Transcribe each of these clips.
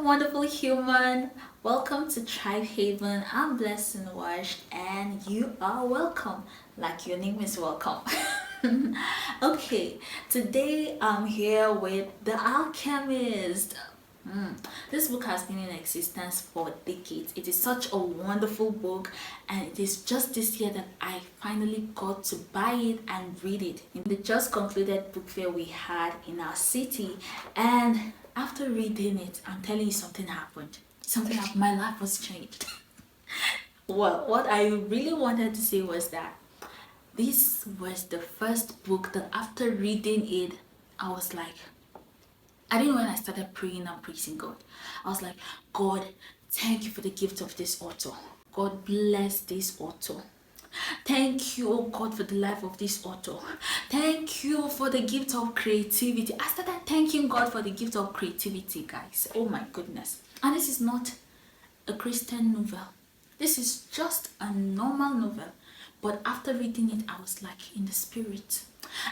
wonderful human. Welcome to Tribe Haven. I'm blessed and washed, and you are welcome. Like your name is welcome. Okay, today I'm here with The Alchemist. This book has been in existence for decades. It is such a wonderful book, and it is just this year that I finally got to buy it and read it in the just concluded book fair we had in our city. And after reading it, I'm telling you, something happened. Something happened. My life was changed. Well, what I really wanted to say was that this was the first book that after reading it, I was like, I didn't know when I started praying and praising God. I was like, God, thank you for the gift of this author. God bless this author. Thank you, oh God, for the life of this author. Thank you for the gift of creativity. I started thanking God for the gift of creativity, guys. Oh my goodness. And this is not a Christian novel. This is just a normal novel. But after reading it, I was like in the spirit.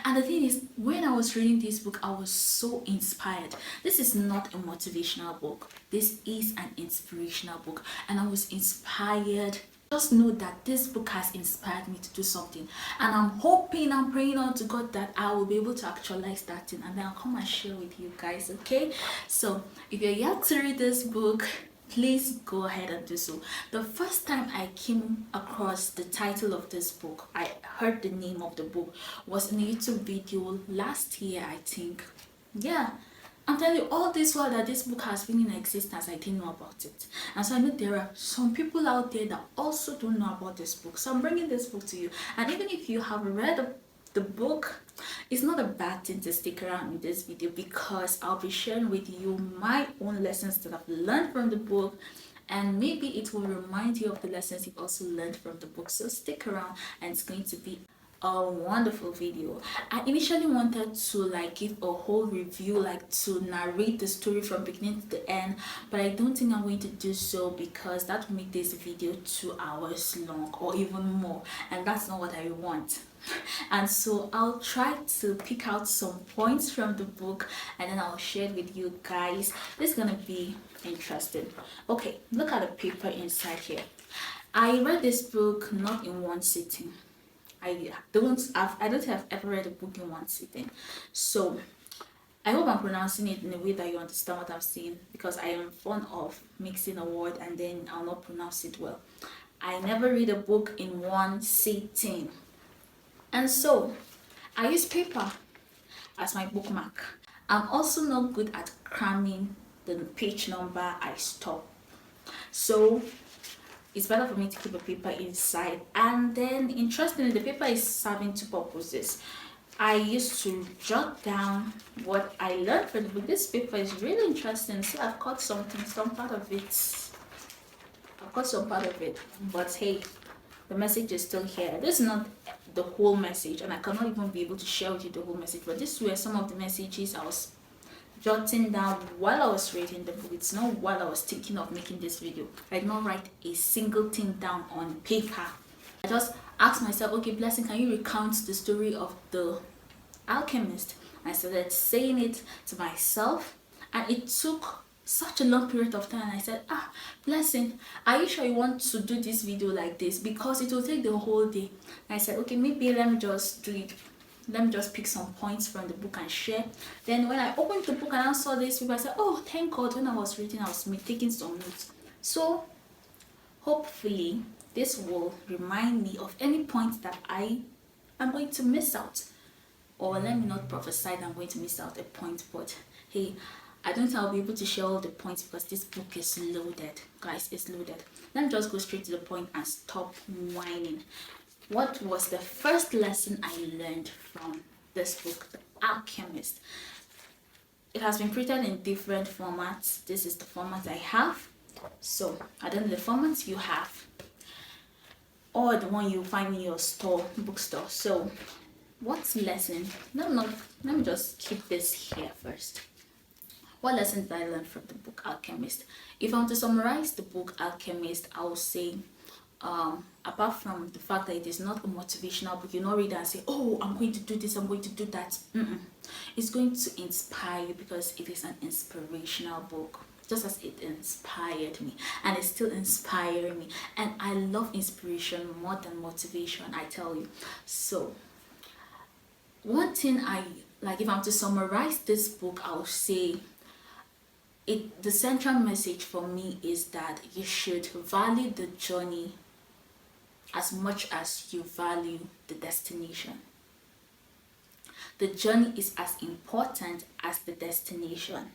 And the thing is, when I was reading this book, I was so inspired. This is not a motivational book. This is an inspirational book. And I was inspired. Just know that this book has inspired me to do something. And I'm hoping and praying on to God that I will be able to actualize that thing. And then I'll come and share with you guys, okay? So, if you're yet to read this book, please go ahead and do so. The first time I came across the title of this book, I heard the name of the book, was in a YouTube video last year, I think. Yeah, I'm telling you, all this while that this book has been in existence, I didn't know about it. And so I know there are some people out there that also don't know about this book. So I'm bringing this book to you. And even if you have read the book, it's not a bad thing to stick around in this video, because I'll be sharing with you my own lessons that I've learned from the book, and maybe it will remind you of the lessons you've also learned from the book. So stick around, and it's going to be a wonderful video. I initially wanted to like give a whole review, like to narrate the story from beginning to the end, but I don't think I'm going to do so, because that will make this video 2 hours long or even more, and that's not what I want. And so I'll try to pick out some points from the book, and then I'll share it with you guys. This is gonna be interesting. Okay, look at the paper inside here. I read this book not in one sitting. I don't have ever read a book in one sitting. So I hope I'm pronouncing it in a way that you understand what I'm saying, because I am fond of mixing a word and then I'll not pronounce it well. I never read a book in one sitting. And so I use paper as my bookmark. I'm also not good at cramming the page number I stop. So it's better for me to keep a paper inside. And then interestingly, the paper is serving two purposes. I used to jot down what I learned from the book. This paper is really interesting. See, I've got some part of it. But hey, the message is still here. This is not the whole message, and I cannot even be able to share with you the whole message, but these were some of the messages I was jotting down while I was reading the book. It's not while I was thinking of making this video. I did not write a single thing down on paper. I just asked myself, okay, Blessing, can you recount the story of the Alchemist? I started saying it to myself, and it took such a long period of time. I said, Blessing, are you sure you want to do this video like this? Because it will take the whole day. And I said, okay, maybe let me just do it. Let me just pick some points from the book and share. Then when I opened the book and I saw this paper, I said, oh, thank God, when I was reading, I was taking some notes. So hopefully this will remind me of any points that I am going to miss out. Or let me not prophesy that I'm going to miss out a point, but hey, I don't think I'll be able to share all the points because this book is loaded. Guys, it's loaded. Let me just go straight to the point and stop whining. What was the first lesson I learned from this book, The Alchemist? It has been printed in different formats. This is the format I have. So, I don't know the formats you have, or the one you find in your bookstore. So, what's lesson? Let me just keep this here first. What lessons did I learn from the book Alchemist? If I want to summarize the book Alchemist, I will say, apart from the fact that it is not a motivational book, you not read it and say, oh, I'm going to do this, I'm going to do that. It's going to inspire you, because it is an inspirational book. just as it inspired me, and it's still inspiring me. And I love inspiration more than motivation, I tell you. So one thing I like, if I'm to summarize this book, I'll say the central message for me is that you should value the journey as much as you value the destination. The journey is as important as the destination.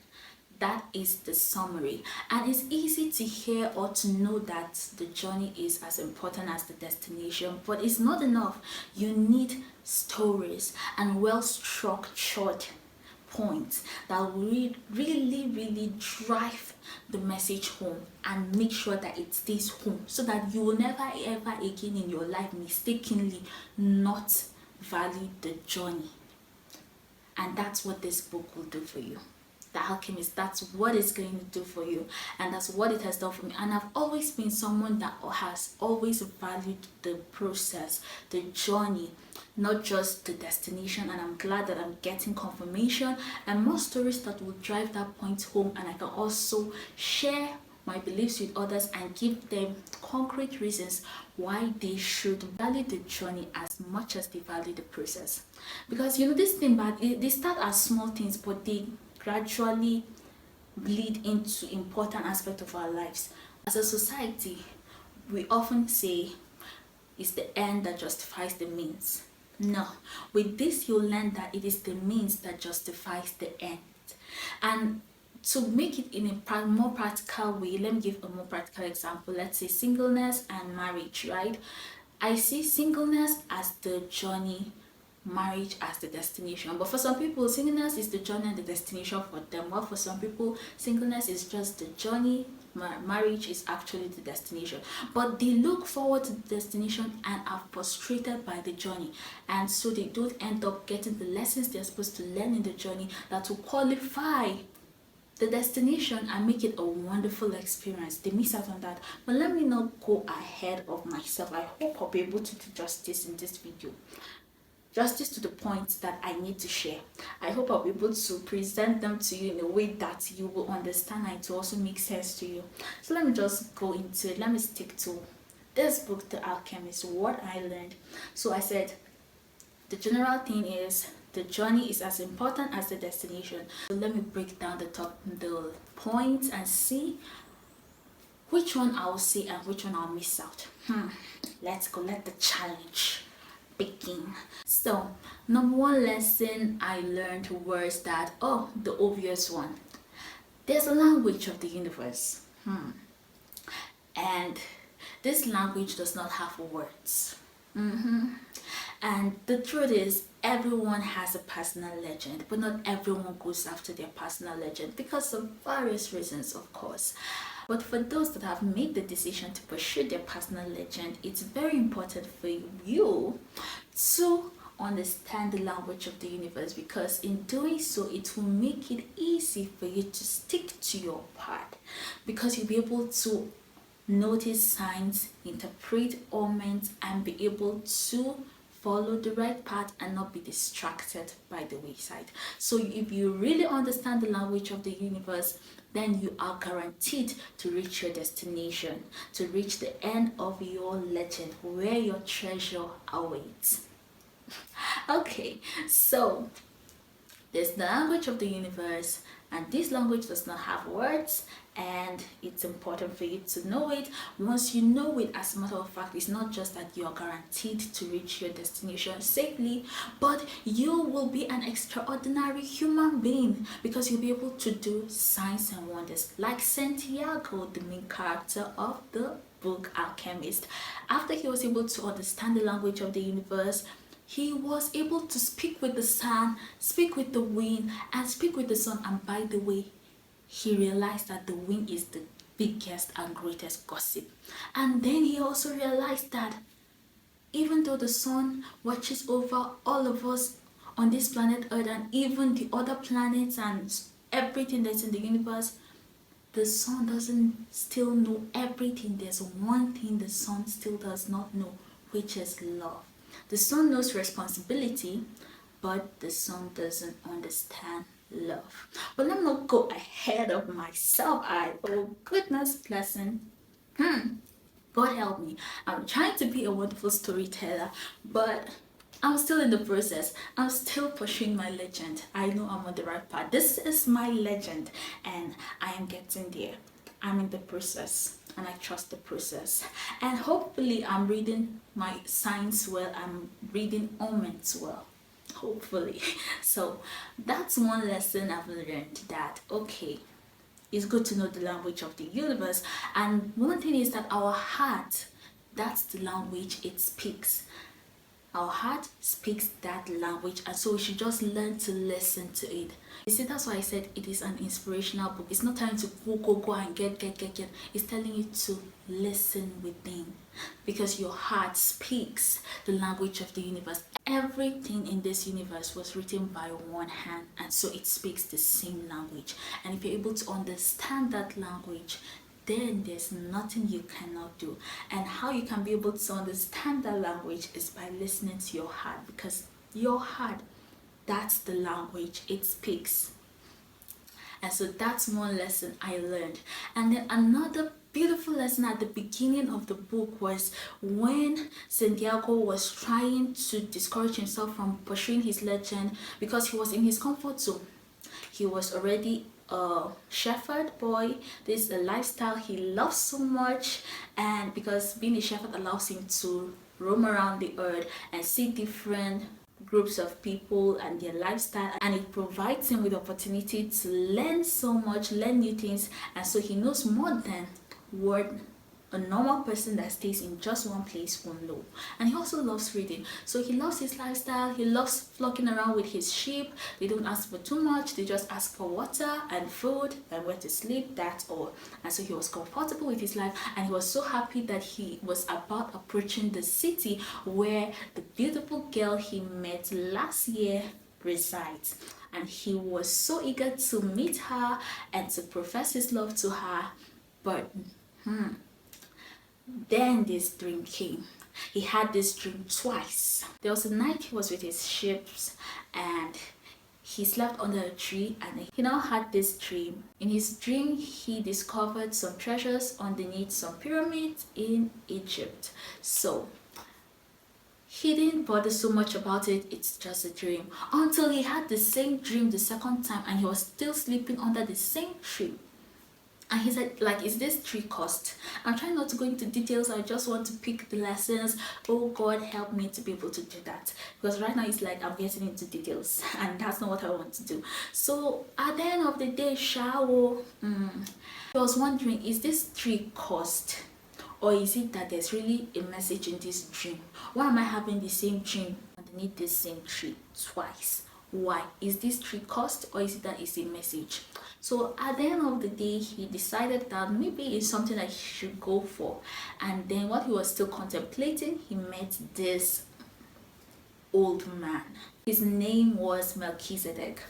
That is the summary. And it's easy to hear or to know that the journey is as important as the destination, but it's not enough. You need stories and well structured points that will really drive the message home and make sure that it stays home, so that you will never ever again in your life mistakenly not value the journey. And that's what this book will do for you. The Alchemist, that's what it's going to do for you, and that's what it has done for me. And I've always been someone that has always valued the process, the journey, not just the destination. And I'm glad that I'm getting confirmation and more stories that will drive that point home, and I can also share my beliefs with others and give them concrete reasons why they should value the journey as much as they value the process. Because this thing, but they start as small things, but they gradually bleed into important aspects of our lives. As a society, we often say it's the end that justifies the means. No, with this you'll learn that it is the means that justifies the end. And to make it in a more practical way, let me give a more practical example. Let's say singleness and marriage, right? I see singleness as the journey, marriage as the destination. But for some people, singleness is the journey and the destination for them. While for some people, singleness is just the journey, marriage is actually the destination. But they look forward to the destination and are frustrated by the journey, and so they don't end up getting the lessons they're supposed to learn in the journey that will qualify the destination and make it a wonderful experience. They miss out on that. But let me not go ahead of myself. I hope I'll be able to do justice in this video, justice to the points that I need to share. I hope I'll be able to present them to you in a way that you will understand and to also make sense to you. So let me just go into it. Let me stick to this book, The Alchemist, what I learned. So I said the general thing is the journey is as important as the destination. So let me break down the points and see which one I'll see and which one I'll miss out. Let's go. Let the challenge begin. So number one lesson I learned was that, the obvious one, there's a language of the universe, and this language does not have words. And the truth is, everyone has a personal legend, but not everyone goes after their personal legend because of various reasons, of course. But for those that have made the decision to pursue their personal legend, it's very important for you to understand the language of the universe, because in doing so, it will make it easy for you to stick to your path, because you'll be able to notice signs, interpret omens, and be able to follow the right path and not be distracted by the wayside. So if you really understand the language of the universe, then you are guaranteed to reach your destination, to reach the end of your legend, where your treasure awaits. Okay, so there's the language of the universe, and this language does not have words, and it's important for you to know it. Once you know it, as a matter of fact, it's not just that you are guaranteed to reach your destination safely, but you will be an extraordinary human being, because you'll be able to do signs and wonders, like Santiago, the main character of the book Alchemist. After he was able to understand the language of the universe, he was able to speak with the sun, speak with the wind, and speak with the sun. And by the way, he realized that the wind is the biggest and greatest gossip. And then he also realized that even though the sun watches over all of us on this planet Earth, and even the other planets and everything that's in the universe, the sun doesn't still know everything. There's one thing the sun still does not know, which is love. The sun knows responsibility, but the sun doesn't understand love. But let me not go ahead of myself. Oh goodness, blessing. God help me. I'm trying to be a wonderful storyteller, but I'm still in the process. I'm still pursuing my legend. I know I'm on the right path. This is my legend, and I am getting there. I'm in the process, and I trust the process. And hopefully, I'm reading my signs well. I'm reading omens well. Hopefully. So that's one lesson I've learned, that okay, it's good to know the language of the universe. And one thing is that our heart, that's the language it speaks. Our heart speaks that language, and so we should just learn to listen to it. You see, that's why I said it is an inspirational book. It's not telling you to go and get. It's telling you to listen within, because your heart speaks the language of the universe. Everything in this universe was written by one hand, and so it speaks the same language. And if you're able to understand that language, then there's nothing you cannot do. And how you can be able to understand that language is by listening to your heart, because your heart, that's the language it speaks. And so that's one lesson I learned. And then another beautiful lesson at the beginning of the book was when Santiago was trying to discourage himself from pursuing his legend because he was in his comfort zone. He was already a shepherd boy. This is a lifestyle he loves so much, and because being a shepherd allows him to roam around the earth and see different groups of people and their lifestyle, and it provides him with opportunity to learn so much, learn new things, and so he knows more than what a normal person that stays in just one place will know. And he also loves reading, so he loves his lifestyle. He loves flocking around with his sheep. They don't ask for too much, they just ask for water and food and where to sleep, that's all. And so he was comfortable with his life, and he was so happy that he was about approaching the city where the beautiful girl he met last year resides. And he was so eager to meet her and to profess his love to her. But then this dream came. He had this dream twice. There was a night he was with his sheep, and he slept under a tree, and he now had this dream. In his dream, he discovered some treasures underneath some pyramids in Egypt. So he didn't bother so much about it, it's just a dream, until he had the same dream the second time, and he was still sleeping under the same tree. And he said, like, is this tree cursed? I'm trying not to go into details. I just want to pick the lessons. Oh God, help me to be able to do that, because right now it's like I'm getting into details, and that's not what I want to do. So at the end of the day, I was wondering, is this tree cursed, or is it that there's really a message in this dream? Why am I having the same dream underneath this same tree twice? Why? Is this tree cursed, or is it that it's a message? So at the end of the day, he decided that maybe it's something that he should go for. And then while he was still contemplating, he met this old man. His name was Melchizedek.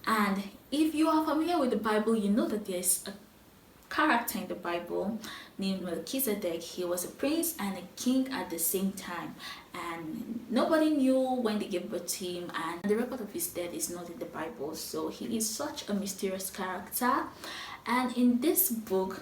And if you are familiar with the Bible, you know that there's a character in the Bible named Melchizedek. He was a prince and a king at the same time, and nobody knew when they gave birth to him, and the record of his death is not in the Bible. So he is such a mysterious character. And in this book,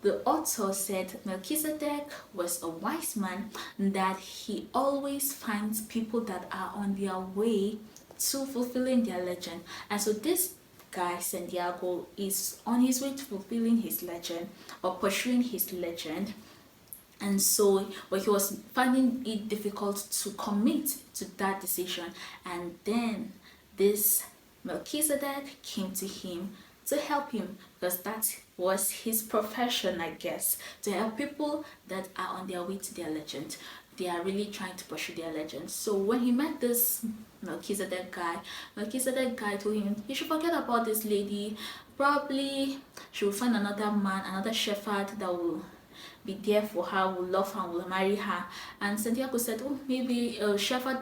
the author said Melchizedek was a wise man, that he always finds people that are on their way to fulfilling their legend. And so this guy Santiago is on his way to fulfilling his legend, or pursuing his legend. And so, but he was finding it difficult to commit to that decision. And then this Melchizedek came to him to help him, because that was his profession, I guess, to help people that are on their way to their legend. They are really trying to pursue their legend. So when he met this Melchizedek guy told him he should forget about this lady. Probably she will find another man, another shepherd that will be there for her, will love her, will marry her. And Santiago said, oh, maybe a shepherd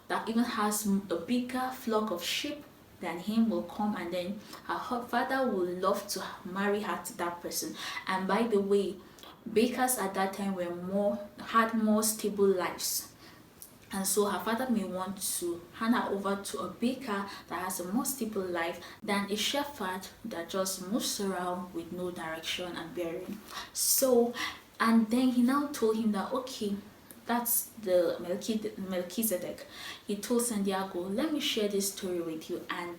that even has a bigger flock of sheep than him will come, and then her father will love to marry her to that person. And by the way, bakers at that time had more stable lives. And so her father may want to hand her over to a baker that has a more stable life than a shepherd that just moves around with no direction and bearing. So, and then he now told him that, okay, that's the Melchizedek. He told Santiago, let me share this story with you. And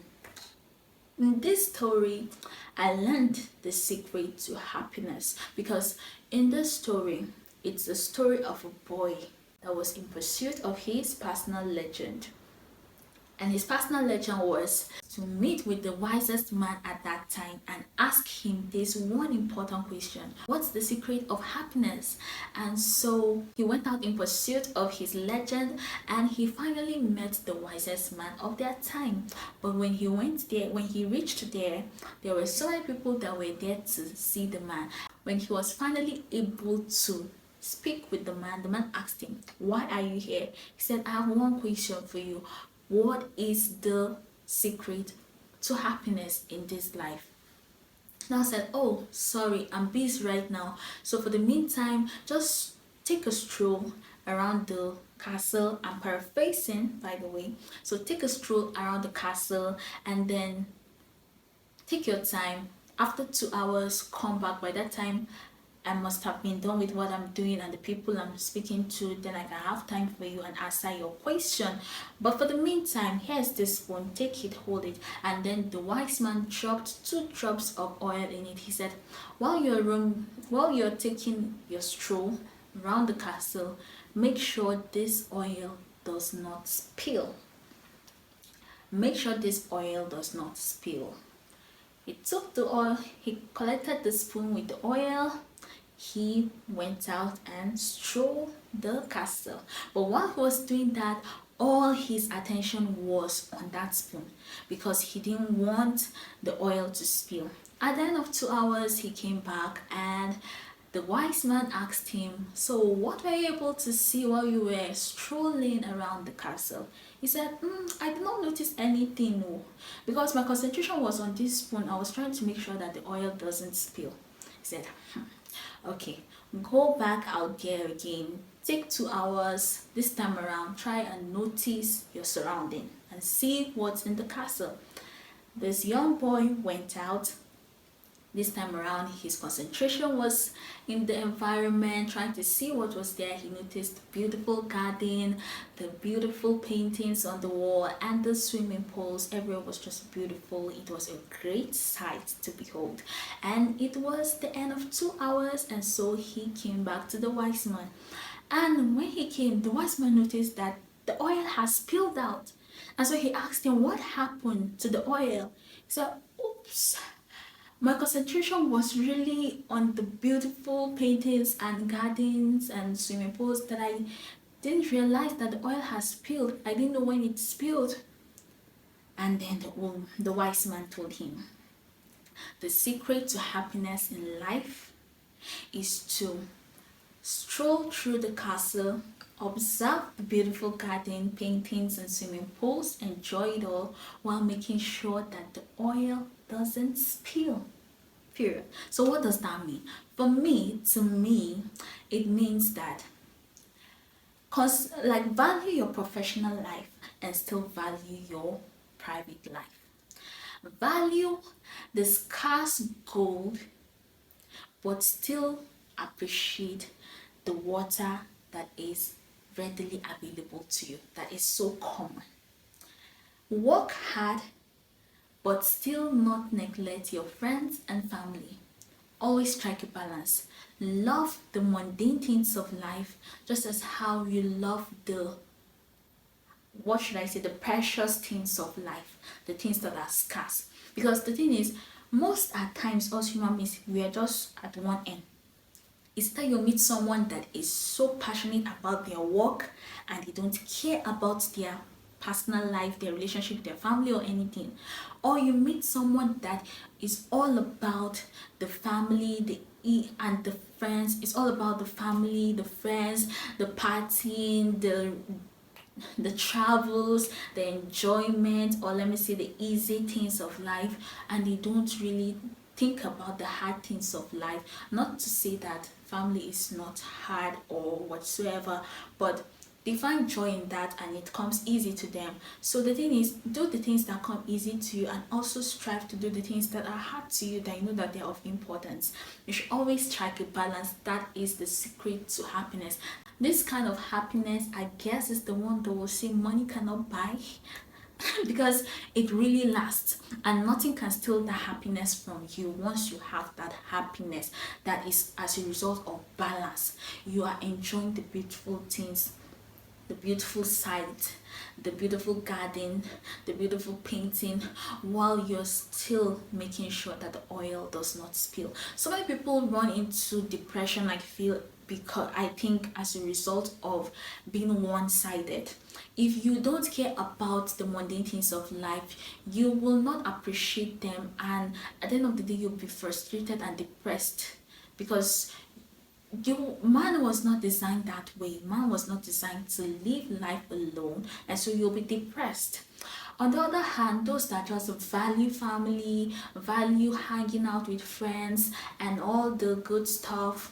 in this story, I learned the secret to happiness, because in this story, it's the story of a boy that was in pursuit of his personal legend. And his personal legend was to meet with the wisest man at that time and ask him this one important question: what's the secret of happiness? And so he went out in pursuit of his legend, and he finally met the wisest man of that time. But when he went there, when he reached there, there were so many people that were there to see the man. When he was finally able to speak with the man asked him, why are you here? He said, I have one question for you. What is the secret to happiness in this life? Now I said, oh, sorry, I'm busy right now. So for the meantime, just take a stroll around the castle. I'm paraphrasing, by the way. So take a stroll around the castle and then take your time. After 2 hours, come back. By that time, I must have been done with what I'm doing and the people I'm speaking to. Then I can have time for you and answer your question. But for the meantime, here's this spoon. Take it, hold it. And then the wise man dropped 2 drops of oil in it. He said, while you're taking your stroll around the castle, make sure this oil does not spill. Make sure this oil does not spill. He took the oil, he collected the spoon with the oil. He went out and strolled the castle. But while he was doing that, all his attention was on that spoon, because he didn't want the oil to spill. At the end of 2 hours, he came back and the wise man asked him, so what were you able to see while you were strolling around the castle? He said, I did not notice anything, no, because my concentration was on this spoon. I was trying to make sure that the oil doesn't spill. He said, okay, go back out there again. Take 2 hours. This time around, try and notice your surrounding and see what's in the castle. This young boy went out. This time around, his concentration was in the environment, trying to see what was there. He noticed the beautiful garden, the beautiful paintings on the wall, and the swimming pools. Everywhere was just beautiful. It was a great sight to behold. And it was the end of 2 hours, and so he came back to the wise man. And when he came, the wise man noticed that the oil has spilled out. And so he asked him, what happened to the oil? He said, oops. My concentration was really on the beautiful paintings and gardens and swimming pools that I didn't realize that the oil has spilled. I didn't know when it spilled. And then the wise man told him, the secret to happiness in life is to stroll through the castle, observe the beautiful garden, paintings and swimming pools, enjoy it all while making sure that the oil doesn't spill. Period. So what does that mean? For me, to me, it means that value your professional life and still value your private life. Value the scarce gold, but still appreciate the water that is readily available to you, that is so common. Work hard, but still not neglect your friends and family. Always strike a balance. Love the mundane things of life just as how you love the the precious things of life, the things that are scarce. Because the thing is, most at times us human beings, we are just at one end. It's that you meet someone that is so passionate about their work and they don't care about their personal life, their relationship, their family or anything. Or you meet someone that is all about the family, and the friends. It's all about the family, the friends, the partying, the travels, the enjoyment, or let me say the easy things of life, and they don't really think about the hard things of life. Not to say that family is not hard or whatsoever, but They find joy in that and it comes easy to them. So the thing is, do the things that come easy to you and also strive to do the things that are hard to you, that you know that they're of importance. You should always strike a balance. That is the secret to happiness. This kind of happiness, I guess, is the one that will say money cannot buy. Because it really lasts and nothing can steal that happiness from you. Once you have that happiness, that is as a result of balance, you are enjoying the beautiful things, the beautiful sight, the beautiful garden, the beautiful painting, while you're still making sure that the oil does not spill. So many people run into depression, I feel, because I think as a result of being one-sided. If you don't care about the mundane things of life, you will not appreciate them, and at the end of the day you'll be frustrated and depressed, because man was not designed that way. Man was not designed to live life alone, and so you'll be depressed. On the other hand, those that just value family, value hanging out with friends and all the good stuff,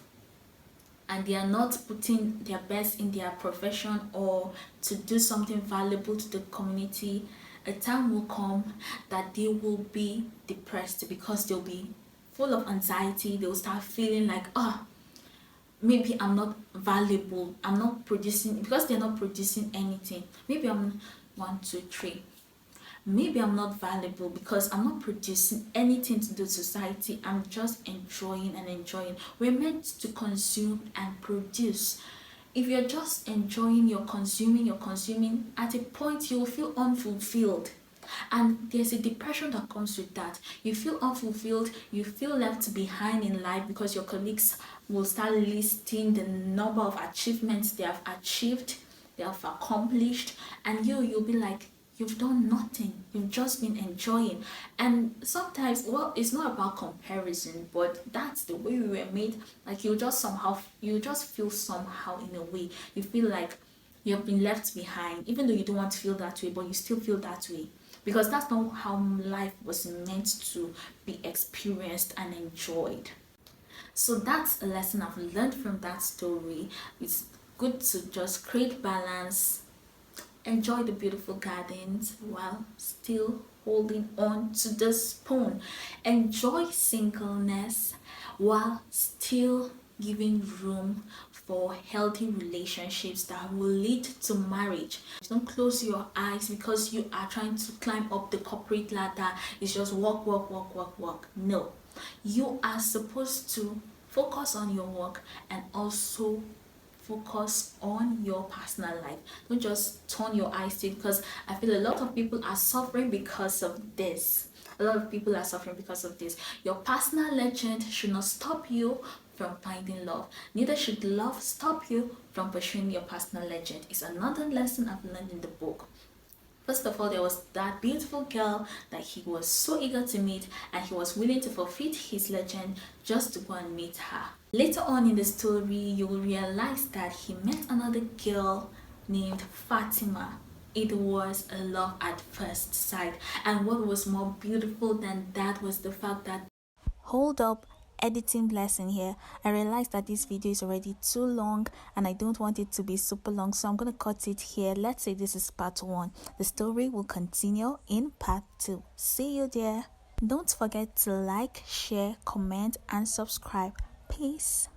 and they are not putting their best in their profession or to do something valuable to the community, a time will come that they will be depressed, because they'll be full of anxiety. They'll start feeling like, oh, maybe I'm not valuable, I'm not producing, because they're not producing anything. Maybe I'm one, two, three. Maybe I'm not valuable because I'm not producing anything to the society. I'm just enjoying and enjoying. We're meant to consume and produce. If you're just enjoying, you're consuming, at a point you will feel unfulfilled. And there's a depression that comes with that. You feel unfulfilled, you feel left behind in life, because your colleagues will start listing the number of achievements they have achieved, they have accomplished, and you'll be like, you've done nothing, you've just been enjoying. And sometimes, well, it's not about comparison, but that's the way we were made. Like, you just feel somehow, in a way you feel like you've been left behind, even though you don't want to feel that way, but you still feel that way, because that's not how life was meant to be experienced and enjoyed. So that's a lesson I've learned from that story. It's good to just create balance, enjoy the beautiful gardens while still holding on to the spoon, enjoy singleness while still giving room for healthy relationships that will lead to marriage. Don't close your eyes because you are trying to climb up the corporate ladder. It's just walk, walk, walk, walk, walk. No, you are supposed to focus on your work and also focus on your personal life. Don't just turn your eyes to it, because I feel a lot of people are suffering because of this. A lot of people are suffering because of this. Your personal legend should not stop you from finding love. Neither should love stop you from pursuing your personal legend. It's another lesson I've learned in the book. First of all, there was that beautiful girl that he was so eager to meet, and he was willing to forfeit his legend just to go and meet her. Later on in the story, you will realize that he met another girl named Fatima. It was a love at first sight, and what was more beautiful than that was the fact that, hold up, editing blessing here, I realized that this video is already too long and I don't want it to be super long, so I'm gonna cut it here. Let's say this is part 1. The story will continue in part 2. See you there. Don't forget to like, share, comment and subscribe. Peace.